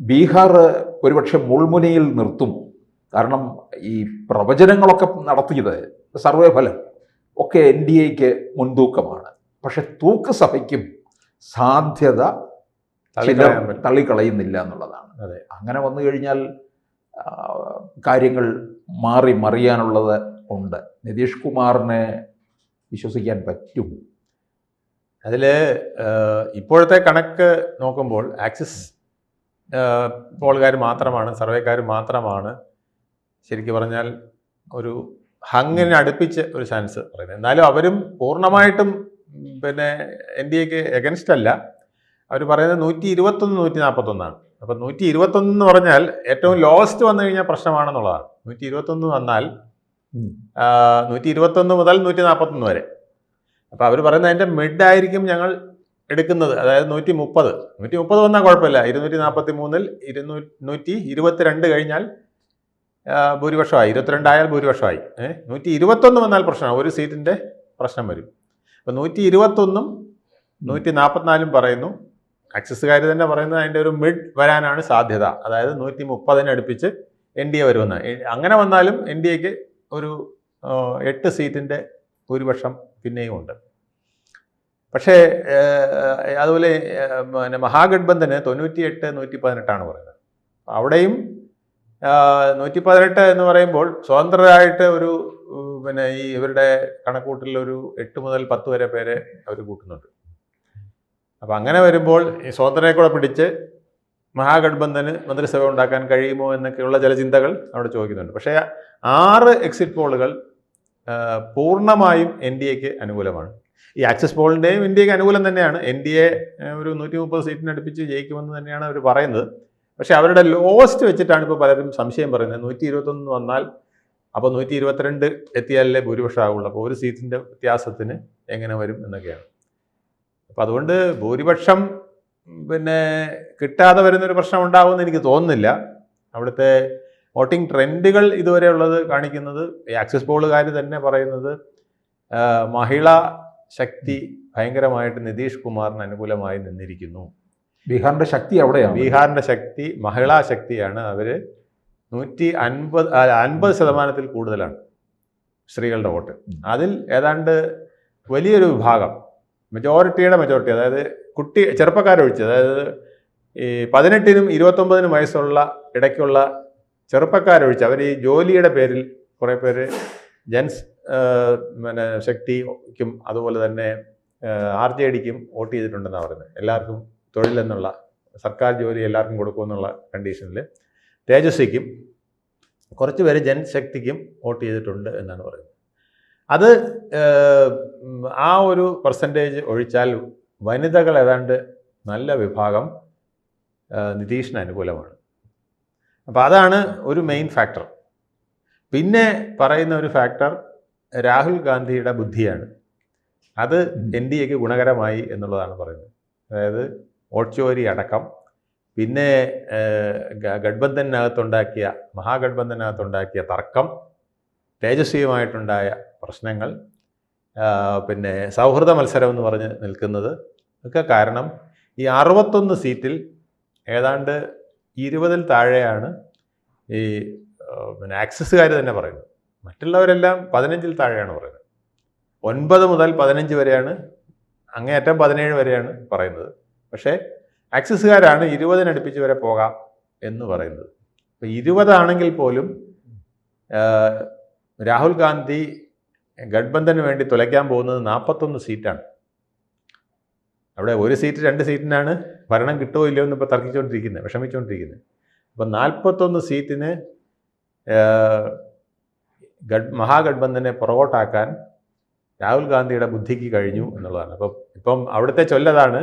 ബീഹാർ ഒരുപക്ഷെ മുൾമുനയിൽ നിർത്തും. കാരണം ഈ പ്രവചനങ്ങളൊക്കെ നടത്തിയത് സർവേ ഫലം ഒക്കെ എൻ ഡി എക്ക് മുൻതൂക്കമാണ്. പക്ഷെ തൂക്ക് സഭയ്ക്കും സാധ്യത തള്ളിക്കളയുന്നില്ല എന്നുള്ളതാണ്. അതെ, അങ്ങനെ വന്നു കഴിഞ്ഞാൽ കാര്യങ്ങൾ മറിയാനുള്ളത് ഉണ്ട്. നിതീഷ് കുമാറിനെ വിശ്വസിക്കാൻ പറ്റും. അതിൽ ഇപ്പോഴത്തെ കണക്ക് നോക്കുമ്പോൾ ആക്സിസ് പോളുകാർ മാത്രമാണ്, സർവേക്കാർ മാത്രമാണ് ശരിക്കും പറഞ്ഞാൽ ഒരു ഹങ്ങിന് അടുപ്പിച്ച് ഒരു ചാൻസ് പറയുന്നത്. എന്നാലും അവരും പൂർണ്ണമായിട്ടും പിന്നെ എൻ ഡി എക്ക് എഗൻസ്റ്റ് അല്ല. അവർ പറയുന്നത് 121, 141. അപ്പം 121 എന്ന് പറഞ്ഞാൽ ഏറ്റവും ലോവസ്റ്റ് വന്നു കഴിഞ്ഞാൽ പ്രശ്നമാണെന്നുള്ളതാണ്. 121 വന്നാൽ 121 മുതൽ 141 വരെ. അപ്പോൾ അവർ പറയുന്നത് അതിൻ്റെ മിഡ് ആയിരിക്കും ഞങ്ങൾ എടുക്കുന്നത്, അതായത് 130 വന്നാൽ കുഴപ്പമില്ല. 243-ൽ 122 കഴിഞ്ഞാൽ ഭൂരിപക്ഷമായി, 22 ആയാൽ ഭൂരിപക്ഷമായി. 121 വന്നാൽ പ്രശ്നമാണ്, ഒരു സീറ്റിൻ്റെ പ്രശ്നം വരും. അപ്പം 121-ഉം 144-ഉം പറയുന്നു. ആക്സിസുകാർ തന്നെ പറയുന്നത് അതിൻ്റെ ഒരു മിഡ് വരാനാണ് സാധ്യത, അതായത് 130-ന് അടുപ്പിച്ച് എൻ ഡി എ വരുമെന്ന്. അങ്ങനെ വന്നാലും എൻ ഡി എക്ക് ഒരു 8 സീറ്റിൻ്റെ ഭൂരിപക്ഷം പിന്നെയും ഉണ്ട്. പക്ഷേ അതുപോലെ പിന്നെ മഹാഗഡ്ബന്ധന് 98, 118 പറയുന്നത്. അവിടെയും 118 എന്ന് പറയുമ്പോൾ സ്വതന്ത്രരായിട്ട് ഒരു പിന്നെ ഈ ഇവരുടെ കണക്കൂട്ടിൽ ഒരു 8 മുതൽ 10 വരെ പേരെ അവർ കൂട്ടുന്നുണ്ട്. അപ്പം അങ്ങനെ വരുമ്പോൾ ഈ സ്വതന്ത്രരെ കൂടെ പിടിച്ച് മഹാഗഡ്ബന്ധന് മന്ത്രിസഭ ഉണ്ടാക്കാൻ കഴിയുമോ എന്നൊക്കെയുള്ള ചില ചിന്തകൾ അവിടെ ചോദിക്കുന്നുണ്ട്. പക്ഷേ 6 എക്സിറ്റ് പോളുകൾ പൂർണ്ണമായും എൻ ഡി എക്ക് അനുകൂലമാണ്. ഈ ആക്സിസ് പോളിൻ്റെയും എൻ ഡി എക്ക് അനുകൂലം തന്നെയാണ്. എൻ ഡി എ ഒരു 130 സീറ്റിനടുപ്പിച്ച് ജയിക്കുമെന്ന് തന്നെയാണ് അവർ പറയുന്നത്. പക്ഷേ അവരുടെ ലോവസ്റ്റ് വെച്ചിട്ടാണ് ഇപ്പോൾ പലരും സംശയം പറയുന്നത്. 121 വന്നാൽ അപ്പോൾ 122 എത്തിയാലേ ഭൂരിപക്ഷം ആകുള്ളൂ. അപ്പോൾ ഒരു സീറ്റിൻ്റെ വ്യത്യാസത്തിന് എങ്ങനെ വരും എന്നൊക്കെയാണ്. അപ്പോൾ അതുകൊണ്ട് ഭൂരിപക്ഷം പിന്നെ കിട്ടാതെ വരുന്നൊരു പ്രശ്നം ഉണ്ടാകുമെന്ന് എനിക്ക് തോന്നുന്നില്ല. അവിടുത്തെ വോട്ടിംഗ് ട്രെൻഡുകൾ ഇതുവരെ ഉള്ളത് കാണിക്കുന്നത്, ഈ ആക്സിസ് പോളുകാർ തന്നെ പറയുന്നത് മഹിളാ ശക്തി ഭയങ്കരമായിട്ട് നിതീഷ് കുമാറിന് അനുകൂലമായി നിന്നിരിക്കുന്നു. ബീഹാറിൻ്റെ ശക്തി അവിടെയാണ്. ബീഹാറിൻ്റെ ശക്തി മഹിളാ ശക്തിയാണ്. അവർ 50% കൂടുതലാണ് സ്ത്രീകളുടെ വോട്ട്. അതിൽ ഏതാണ്ട് വലിയൊരു വിഭാഗം, മെജോറിറ്റി, അതായത് ചെറുപ്പക്കാരൊഴിച്ച്, അതായത് ഈ 18-നും 29-നും വയസ്സുള്ള ഇടയ്ക്കുള്ള ചെറുപ്പക്കാരൊഴിച്ച്, അവർ ഈ ജോലിയുടെ പേരിൽ കുറേ പേര് ജൻസ് പിന്നെ ശക്തിക്കും അതുപോലെ തന്നെ RJDക്കും വോട്ട് ചെയ്തിട്ടുണ്ടെന്നാണ് പറയുന്നത്. എല്ലാവർക്കും തൊഴിലെന്നുള്ള, സർക്കാർ ജോലി എല്ലാവർക്കും കൊടുക്കുമെന്നുള്ള കണ്ടീഷനിൽ തേജസ്വിക്കും കുറച്ച് പേര് ജനശക്തിക്കും വോട്ട് ചെയ്തിട്ടുണ്ട് എന്നാണ് പറയുന്നത്. അത് ആ ഒരു പെർസെൻറ്റേജ് ഒഴിച്ചാൽ വനിതകൾ ഏതാണ്ട് നല്ല വിഭാഗം നിതീഷിന് അനുകൂലമാണ്. അപ്പോൾ അതാണ് ഒരു മെയിൻ ഫാക്ടർ. പിന്നെ പറയുന്ന ഒരു ഫാക്ടർ രാഹുൽ ഗാന്ധിയുടെ ബുദ്ധിയാണ്. അത് എൻ ഡി എക്ക് ഗുണകരമായി എന്നുള്ളതാണ് പറയുന്നത്. അതായത് വോട്ട് ചോരി അടക്കം, പിന്നെ മഹാഗഡ്ബന്ധനകത്തുണ്ടാക്കിയ തർക്കം, തേജസ്വിയുമായിട്ടുണ്ടായ പ്രശ്നങ്ങൾ, പിന്നെ സൗഹൃദ മത്സരം എന്ന് പറഞ്ഞ് നിൽക്കുന്നത് ഒക്കെ കാരണം ഈ 61 സീറ്റിൽ ഏതാണ്ട് 20-ൽ താഴെയാണ് ഈ പിന്നെ ആക്സിസുകാർ തന്നെ പറയുന്നത്. മറ്റുള്ളവരെല്ലാം 15-ൽ താഴെയാണ് പറയുന്നത്. 9 മുതൽ 15 വരെയാണ്, അങ്ങേയറ്റം 17 വരെയാണ് പറയുന്നത്. പക്ഷേ ആക്സിസുകാരാണ് 20-നടുപ്പിച്ച് വരെ പോകാം എന്ന് പറയുന്നത്. അപ്പോൾ 20 ആണെങ്കിൽ പോലും രാഹുൽ ഗാന്ധി ഗഡ്ബന്ധന് വേണ്ടി തുലയ്ക്കാൻ പോകുന്നത് 41 സീറ്റാണ്. അവിടെ 1 സീറ്റ് 2 സീറ്റിനാണ് ഭരണം കിട്ടുമോ ഇല്ലയോ എന്ന് ഇപ്പോൾ വിഷമിച്ചുകൊണ്ടിരിക്കുന്നത്. അപ്പം 41 സീറ്റിന് മഹാഗഡ്ബന്ധനെ പുറകോട്ടാക്കാൻ രാഹുൽ ഗാന്ധിയുടെ ബുദ്ധിക്ക് കഴിഞ്ഞു എന്നുള്ളതാണ്. ഇപ്പം അവിടുത്തെ ചൊല്ലതാണ്,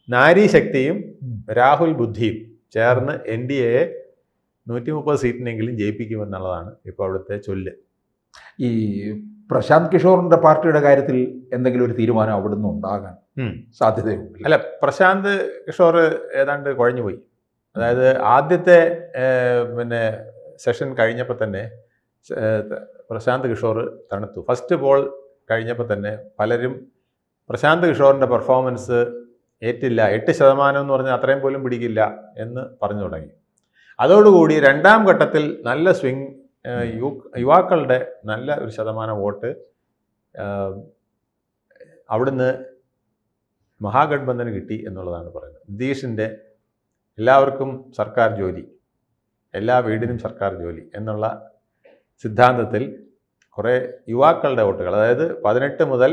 നാരി ശക്തിയും രാഹുൽ ബുദ്ധിയും ചേർന്ന് എൻ ഡി എയെ 130 സീറ്റിനെങ്കിലും ജയിപ്പിക്കുമെന്നുള്ളതാണ് ഇപ്പോൾ അവിടുത്തെ ചൊല്ല്. ഈ പ്രശാന്ത് കിഷോറിൻ്റെ പാർട്ടിയുടെ കാര്യത്തിൽ എന്തെങ്കിലും ഒരു തീരുമാനം അവിടുന്ന് ഉണ്ടാകാൻ സാധ്യതയുണ്ട്? അല്ല, പ്രശാന്ത് കിഷോർ ഏതാണ്ട് കുഴഞ്ഞുപോയി. അതായത് ആദ്യത്തെ പിന്നെ സെഷൻ കഴിഞ്ഞപ്പോൾ തന്നെ പ്രശാന്ത് കിഷോർ തണുത്തു. ഫസ്റ്റ് പോൾ കഴിഞ്ഞപ്പോൾ തന്നെ പലരും പ്രശാന്ത് കിഷോറിൻ്റെ പെർഫോമൻസ് ഏറ്റില്ല, 8% എന്ന് പറഞ്ഞാൽ അത്രയും പോലും പിടിക്കില്ല എന്ന് പറഞ്ഞു തുടങ്ങി. അതോടുകൂടി രണ്ടാം ഘട്ടത്തിൽ നല്ല സ്വിംഗ്, യുവാക്കളുടെ നല്ല ഒരു ശതമാനം വോട്ട് അവിടുന്ന് മഹാഗഠബന്ധന് കിട്ടി എന്നുള്ളതാണ് പറയുന്നത്. നിതീഷിൻ്റെ എല്ലാവർക്കും സർക്കാർ ജോലി, എല്ലാ വീടിനും സർക്കാർ ജോലി എന്നുള്ള സിദ്ധാന്തത്തിൽ കുറേ യുവാക്കളുടെ വോട്ടുകൾ, അതായത് 18 മുതൽ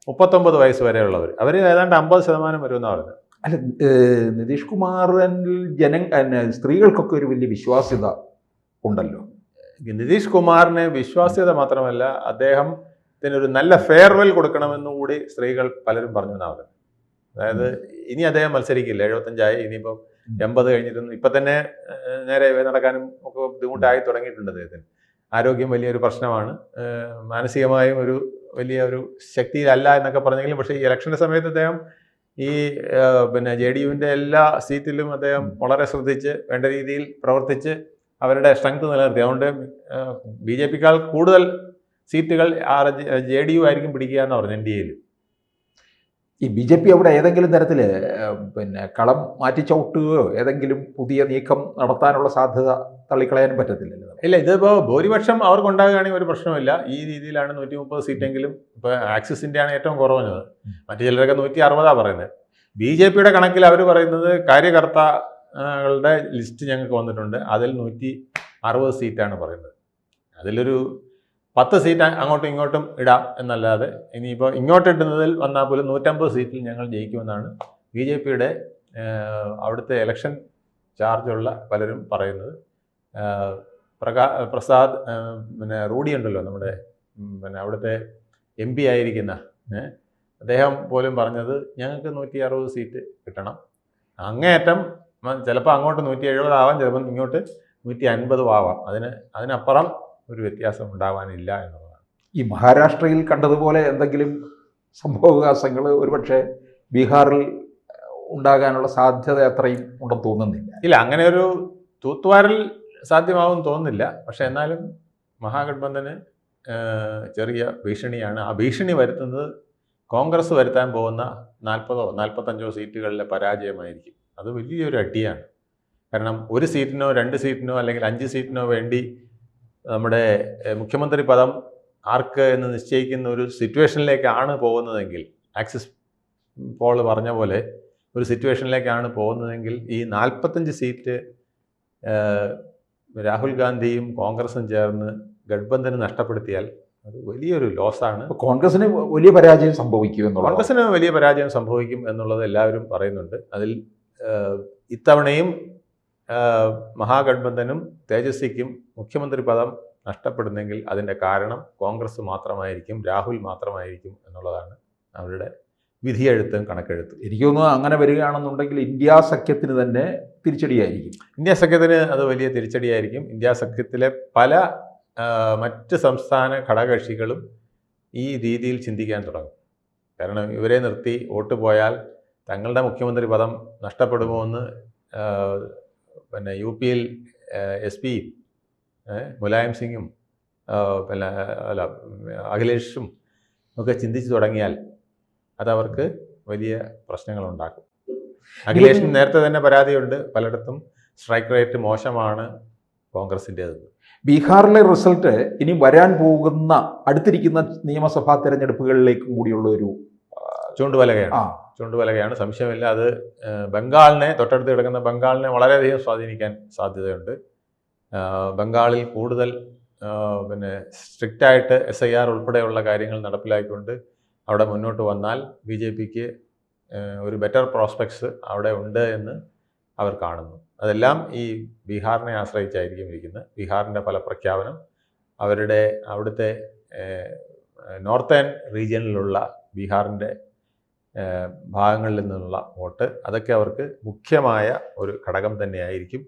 39 വയസ്സ് വരെയുള്ളവർ, അവർ ഏതാണ്ട് 50% വരുമെന്നാണ് പറയുന്നത്. അല്ല, നിതീഷ് കുമാറിൽ സ്ത്രീകൾക്കൊക്കെ ഒരു വലിയ വിശ്വാസ്യത ഉണ്ടല്ലോ. നിതീഷ് കുമാറിന് വിശ്വാസ്യത മാത്രമല്ല, അദ്ദേഹത്തിനൊരു നല്ല ഫെയർവെൽ കൊടുക്കണമെന്നും കൂടി സ്ത്രീകൾ പലരും പറഞ്ഞു എന്നാണ് പറയുന്നത്. അതായത് ഇനി അദ്ദേഹം മത്സരിക്കില്ല, 75 ഇനിയിപ്പം 80 കഴിഞ്ഞിട്ടൊന്നും ഇപ്പം തന്നെ നേരെ നടക്കാനും ഒക്കെ ബുദ്ധിമുട്ടായി തുടങ്ങിയിട്ടുണ്ട്. അദ്ദേഹത്തിന് ആരോഗ്യം വലിയൊരു പ്രശ്നമാണ്, മാനസികമായും ഒരു വലിയ ഒരു ശക്തിയിലല്ല എന്നൊക്കെ പറഞ്ഞെങ്കിലും, പക്ഷേ ഈ ഇലക്ഷൻ്റെ സമയത്ത് അദ്ദേഹം ഈ JDUവിൻ്റെ എല്ലാ സീറ്റിലും അദ്ദേഹം വളരെ ശ്രദ്ധിച്ച് വേണ്ട രീതിയിൽ പ്രവർത്തിച്ച് അവരുടെ സ്ട്രെങ്ത് നിലനിർത്തി. അതുകൊണ്ട് BJPക്കാൾ കൂടുതൽ സീറ്റുകൾ JDU ആയിരിക്കും പിടിക്കുക എന്ന് പറഞ്ഞു NDAയിൽ. ഈ BJP അവിടെ ഏതെങ്കിലും തരത്തിൽ കളം മാറ്റിച്ചവിട്ടുകയോ ഏതെങ്കിലും പുതിയ നീക്കം നടത്താനുള്ള സാധ്യത തള്ളിക്കളയാനും പറ്റത്തില്ലല്ലോ. ഇല്ല, ഇതിപ്പോൾ ഭൂരിപക്ഷം അവർക്കുണ്ടാകുകയാണെങ്കിൽ ഒരു പ്രശ്നമില്ല. ഈ രീതിയിലാണ് 130 സീറ്റെങ്കിലും. ഇപ്പോൾ ആക്സിസിൻ്റെയാണ് ഏറ്റവും കുറഞ്ഞത്, മറ്റു ചിലരൊക്കെ 160 പറയുന്നത്. BJPയുടെ കണക്കിൽ അവർ പറയുന്നത് കാര്യകർത്താക്കളുടെ ലിസ്റ്റ് ഞങ്ങൾക്ക് വന്നിട്ടുണ്ട്, അതിൽ 160 സീറ്റാണ് പറയുന്നത്. അതിലൊരു 10 സീറ്റ് അങ്ങോട്ടും ഇങ്ങോട്ടും ഇടാം എന്നല്ലാതെ ഇനിയിപ്പോൾ ഇങ്ങോട്ട് ഇടുന്നതിൽ വന്നാൽ പോലും 150 സീറ്റിൽ ഞങ്ങൾ ജയിക്കുമെന്നാണ് BJPയുടെ അവിടുത്തെ ഇലക്ഷൻ ചാർജുള്ള പലരും പറയുന്നത്. പ്രസാദ് റൂഡി ഉണ്ടല്ലോ, നമ്മുടെ അവിടുത്തെ MP ആയിരിക്കുന്ന അദ്ദേഹം പോലും പറഞ്ഞത് ഞങ്ങൾക്ക് 160 സീറ്റ് കിട്ടണം. അങ്ങേയറ്റം ചിലപ്പോൾ അങ്ങോട്ട് 170 ആവാം, ചിലപ്പോൾ ഇങ്ങോട്ട് 150 ആവാം. അതിനപ്പുറം ഒരു വ്യത്യാസം ഉണ്ടാവാനില്ല എന്നുള്ളതാണ്. ഈ മഹാരാഷ്ട്രയിൽ കണ്ടതുപോലെ എന്തെങ്കിലും സംഭവവികാസങ്ങൾ ഒരുപക്ഷെ ബീഹാറിൽ ഉണ്ടാകാനുള്ള സാധ്യത അത്രയും ഉണ്ടെന്ന് തോന്നുന്നില്ല. ഇല്ല, അങ്ങനെ ഒരു തൂത്തുവാരൽ സാധ്യമാവും തോന്നുന്നില്ല. പക്ഷെ എന്നാലും മഹാഗഠബന്ധന് ചെറിയ ഭീഷണിയാണ്. ആ ഭീഷണി വരുത്തുന്നത് കോൺഗ്രസ് വരുത്താൻ പോകുന്ന 40 45 സീറ്റുകളിലെ പരാജയമായിരിക്കും. അത് വലിയൊരു അടിയാണ്. കാരണം ഒരു സീറ്റിനോ 2 സീറ്റിനോ അല്ലെങ്കിൽ 5 സീറ്റിനോ വേണ്ടി നമ്മുടെ മുഖ്യമന്ത്രി പദം ആർക്ക് എന്ന് നിശ്ചയിക്കുന്ന ഒരു സിറ്റുവേഷനിലേക്കാണ് പോകുന്നതെങ്കിൽ, ആക്സിസ് പോൾ പറഞ്ഞ പോലെ ഒരു സിറ്റുവേഷനിലേക്കാണ് പോകുന്നതെങ്കിൽ, ഈ 45 സീറ്റ് രാഹുൽ ഗാന്ധിയും കോൺഗ്രസും ചേർന്ന് ഗഠബന്ധന് നഷ്ടപ്പെടുത്തിയാൽ അത് വലിയൊരു ലോസാണ്. കോൺഗ്രസിന് വലിയ പരാജയം സംഭവിക്കും എന്നുള്ളത്, കോൺഗ്രസിന് വലിയ പരാജയം സംഭവിക്കും എന്നുള്ളത് എല്ലാവരും പറയുന്നുണ്ട്. അതിൽ ഇത്തവണയും മഹാഗഠബന്ധനും തേജസ്വിക്കും മുഖ്യമന്ത്രി പദം നഷ്ടപ്പെടുന്നെങ്കിൽ അതിൻ്റെ കാരണം കോൺഗ്രസ് മാത്രമായിരിക്കും, രാഹുൽ മാത്രമായിരിക്കും എന്നുള്ളതാണ് അവരുടെ വിധിയെഴുത്തും കണക്കെഴുത്തും. എനിക്ക് തോന്നുന്നു അങ്ങനെ വരികയാണെന്നുണ്ടെങ്കിൽ ഇന്ത്യ സഖ്യത്തിന് തന്നെ തിരിച്ചടിയായിരിക്കും. ഇന്ത്യ സഖ്യത്തിന് അത് വലിയ തിരിച്ചടിയായിരിക്കും. ഇന്ത്യ സഖ്യത്തിലെ പല മറ്റ് സംസ്ഥാന ഘടകകക്ഷികളും ഈ രീതിയിൽ ചിന്തിക്കാൻ തുടങ്ങും. കാരണം ഇവരെ നിർത്തി വോട്ട് പോയാൽ തങ്ങളുടെ മുഖ്യമന്ത്രി പദം നഷ്ടപ്പെടുമോ എന്ന് UP SP മുലായം സിംഗും അഖിലേഷും ഒക്കെ ചിന്തിച്ചു തുടങ്ങിയാൽ അതവർക്ക് വലിയ പ്രശ്നങ്ങളുണ്ടാക്കും. അഖിലേഷിന് നേരത്തെ തന്നെ പരാതിയുണ്ട്, പലയിടത്തും സ്ട്രൈക്ക് റേറ്റ് മോശമാണ് കോൺഗ്രസിൻ്റേത്. ബീഹാറിലെ റിസൾട്ട് ഇനി വരാൻ പോകുന്ന അടുത്തിരിക്കുന്ന നിയമസഭാ തെരഞ്ഞെടുപ്പുകളിലേക്കും കൂടിയുള്ള ഒരു ചൂണ്ടുവലകയാണ്, സംശയമില്ല. അത് ബംഗാളിനെ, തൊട്ടടുത്ത് കിടക്കുന്ന ബംഗാളിനെ വളരെയധികം സ്വാധീനിക്കാൻ സാധ്യതയുണ്ട്. ബംഗാളിൽ കൂടുതൽ സ്ട്രിക്റ്റായിട്ട് SIR ഉൾപ്പെടെയുള്ള കാര്യങ്ങൾ നടപ്പിലാക്കിക്കൊണ്ട് അവിടെ മുന്നോട്ട് വന്നാൽ BJPക്ക് ഒരു ബെറ്റർ പ്രോസ്പെക്ട്സ് അവിടെ ഉണ്ട് എന്ന് അവർ കാണുന്നു. അതെല്ലാം ഈ ബീഹാറിനെ ആശ്രയിച്ചായിരിക്കും ഇരിക്കുന്നത്. ബീഹാറിൻ്റെ ഫലപ്രഖ്യാപനം, അവിടുത്തെ നോർത്തേൺ റീജിയനിലുള്ള ബീഹാറിൻ്റെ ഭാഗങ്ങളിൽ നിന്നുള്ള വോട്ട്, അതൊക്കെ അവർക്ക് മുഖ്യമായ ഒരു ഘടകം തന്നെയായിരിക്കും.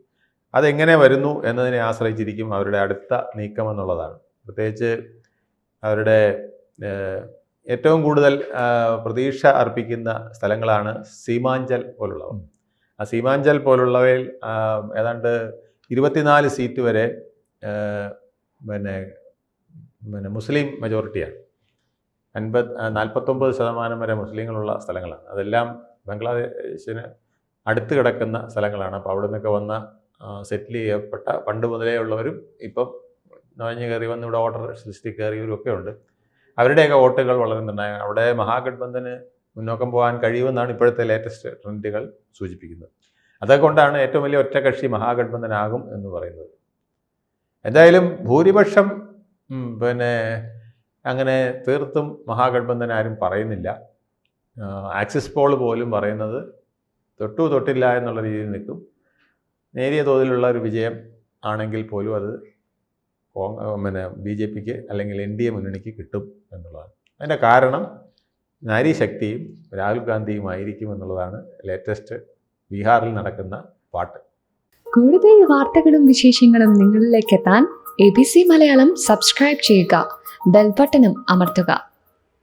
അതെങ്ങനെ വരുന്നു എന്നതിനെ ആശ്രയിച്ചിരിക്കും അവരുടെ അടുത്ത നീക്കം എന്നുള്ളതാണ്. പ്രത്യേകിച്ച് അവരുടെ ഏറ്റവും കൂടുതൽ പ്രതീക്ഷ അർപ്പിക്കുന്ന സ്ഥലങ്ങളാണ് സീമാഞ്ചൽ പോലുള്ളവ. ആ സീമാഞ്ചൽ പോലുള്ളവയിൽ ഏതാണ്ട് 24 സീറ്റ് വരെ മുസ്ലിം മെജോറിറ്റിയാണ്. 49% വരെ മുസ്ലിങ്ങളുള്ള സ്ഥലങ്ങളാണ്. അതെല്ലാം ബംഗ്ലാദേശിന് അടുത്ത് കിടക്കുന്ന സ്ഥലങ്ങളാണ്. അപ്പോൾ അവിടെ നിന്നൊക്കെ വന്ന സെറ്റിൽ ചെയ്യപ്പെട്ട പണ്ട് മുതലേ ഉള്ളവരും ഇപ്പം നുഴഞ്ഞു കയറി വന്ന് ഇവിടെ വോട്ടർ ലിസ്റ്റിൽ കയറിയവരും ഒക്കെ ഉണ്ട്. അവരുടെയൊക്കെ വോട്ടുകൾ വളരെ നിർണായകം. അവിടെ മഹാഗഡ്ബന്ധന് മുന്നോക്കം പോകാൻ കഴിയുമെന്നാണ് ഇപ്പോഴത്തെ ലേറ്റസ്റ്റ് ട്രെൻഡുകൾ സൂചിപ്പിക്കുന്നത്. അതുകൊണ്ടാണ് ഏറ്റവും വലിയ ഒറ്റകക്ഷി മഹാഗഡ്ബന്ധനാകും എന്ന് പറയുന്നത്. എന്തായാലും ഭൂരിപക്ഷം അങ്ങനെ തീർത്തും മഹാഗഡ്ബന്ധൻ ആരും പറയുന്നില്ല. ആക്സിസ് പോൾ പോലും പറയുന്നത് തൊട്ടില്ല എന്നുള്ള രീതിയിൽ നിൽക്കും. നേരിയ തോതിലുള്ള ഒരു വിജയം ആണെങ്കിൽ പോലും അത് BJPക്ക് അല്ലെങ്കിൽ NDA മുന്നണിക്ക് കിട്ടും എന്നുള്ളതാണ്. അതിൻ്റെ കാരണം നാരീശക്തിയും രാഹുൽ ഗാന്ധിയുമായിരിക്കും എന്നുള്ളതാണ് ലേറ്റസ്റ്റ് ബീഹാറിൽ നടക്കുന്ന പാട്ട്. കൂടുതൽ വാർത്തകളും വിശേഷങ്ങളും നിങ്ങളിലേക്ക് എത്താൻ ABC മലയാളം സബ്സ്ക്രൈബ് ചെയ്യുക, ബെൽ ബട്ടണും അമർത്തുക.